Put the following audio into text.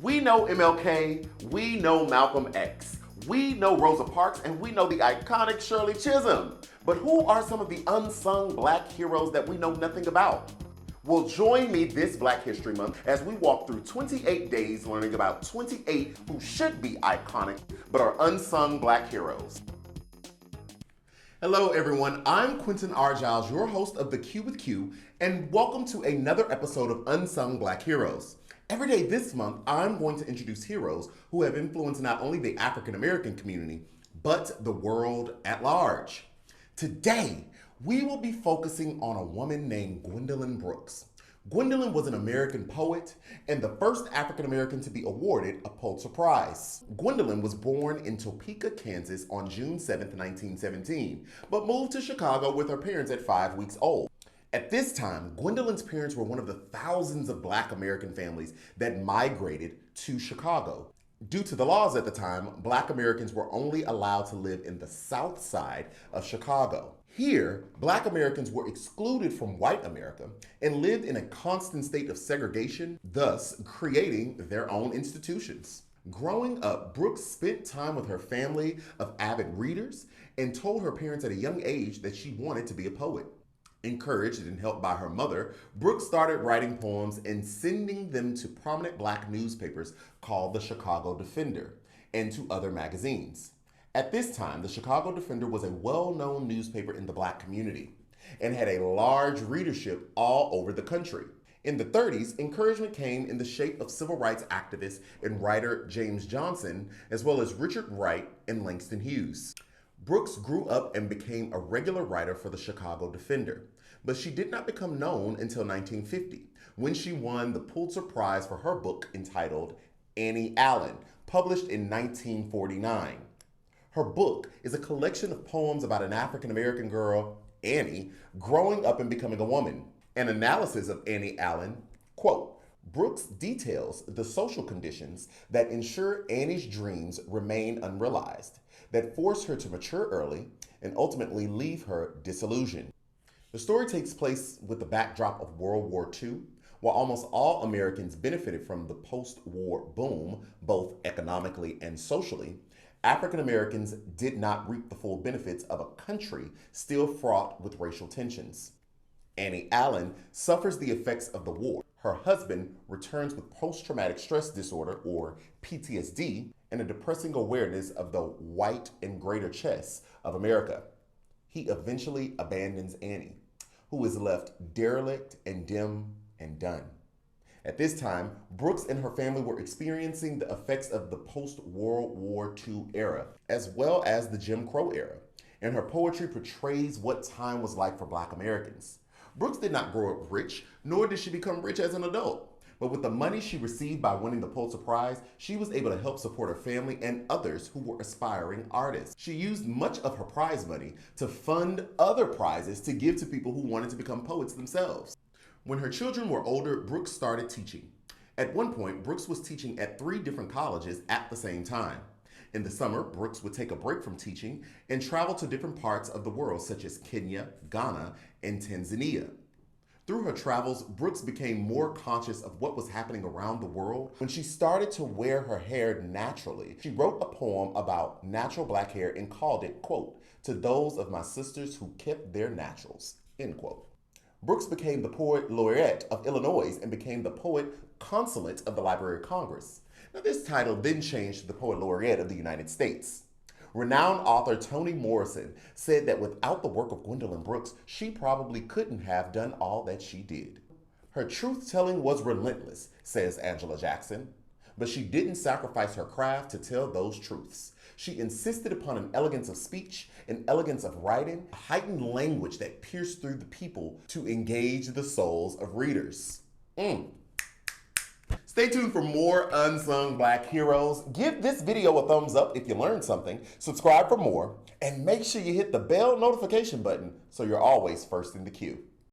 We know MLK, we know Malcolm X, we know Rosa Parks, and we know the iconic Shirley Chisholm. But who are some of the unsung Black heroes that we know nothing about? Well, join me this Black History Month as we walk through 28 days learning about 28 who should be iconic but are unsung Black heroes. Hello everyone, I'm QuentinRJiles, your host of the Q with Q, and welcome to another episode of Unsung Black Heroes. Every day this month, I'm going to introduce heroes who have influenced not only the African American community, but the world at large. Today, we will be focusing on a woman named Gwendolyn Brooks. Gwendolyn was an American poet and the first African American to be awarded a Pulitzer Prize. Gwendolyn was born in Topeka, Kansas on June 7, 1917, but moved to Chicago with her parents at 5 weeks old. At this time, Gwendolyn's parents were one of the thousands of Black American families that migrated to Chicago. Due to the laws at the time, Black Americans were only allowed to live in the South Side of Chicago. Here, Black Americans were excluded from white America and lived in a constant state of segregation, thus creating their own institutions. Growing up, Brooks spent time with her family of avid readers and told her parents at a young age that she wanted to be a poet. Encouraged and helped by her mother, Brooks started writing poems and sending them to prominent Black newspapers called the Chicago Defender and to other magazines. At this time, the Chicago Defender was a well-known newspaper in the Black community and had a large readership all over the country. In the 30s, encouragement came in the shape of civil rights activist and writer James Johnson, as well as Richard Wright and Langston Hughes. Brooks grew up and became a regular writer for the Chicago Defender, but she did not become known until 1950, when she won the Pulitzer Prize for her book entitled Annie Allen, published in 1949. Her book is a collection of poems about an African-American girl, Annie, growing up and becoming a woman. An analysis of Annie Allen, quote, Brooks details the social conditions that ensure Annie's dreams remain unrealized, that force her to mature early and ultimately leave her disillusioned. The story takes place with the backdrop of World War II, while almost all Americans benefited from the post-war boom, both economically and socially. African Americans did not reap the full benefits of a country still fraught with racial tensions. Annie Allen suffers the effects of the war. Her husband returns with post-traumatic stress disorder, or PTSD, and a depressing awareness of the white and greater chess of America. He eventually abandons Annie, who is left derelict and dim and done. At this time, Brooks and her family were experiencing the effects of the post-World War II era, as well as the Jim Crow era, and her poetry portrays what time was like for Black Americans. Brooks did not grow up rich, nor did she become rich as an adult. But with the money she received by winning the Pulitzer Prize, she was able to help support her family and others who were aspiring artists. She used much of her prize money to fund other prizes to give to people who wanted to become poets themselves. When her children were older, Brooks started teaching. At one point, Brooks was teaching at 3 different colleges at the same time. In the summer, Brooks would take a break from teaching and travel to different parts of the world, such as Kenya, Ghana, and Tanzania. Through her travels, Brooks became more conscious of what was happening around the world. When she started to wear her hair naturally, she wrote a poem about natural Black hair and called it, quote, to those of my sisters who kept their naturals, end quote. Brooks became the Poet Laureate of Illinois and became the Poet Consulate of the Library of Congress. Now, this title then changed to the Poet Laureate of the United States. Renowned author Toni Morrison said that without the work of Gwendolyn Brooks, she probably couldn't have done all that she did. Her truth-telling was relentless, says Angela Jackson, but she didn't sacrifice her craft to tell those truths. She insisted upon an elegance of speech, an elegance of writing, a heightened language that pierced through the people to engage the souls of readers. Stay tuned for more Unsung Black Heroes. Give this video a thumbs up if you learned something, subscribe for more, and make sure you hit the bell notification button so you're always first in the queue.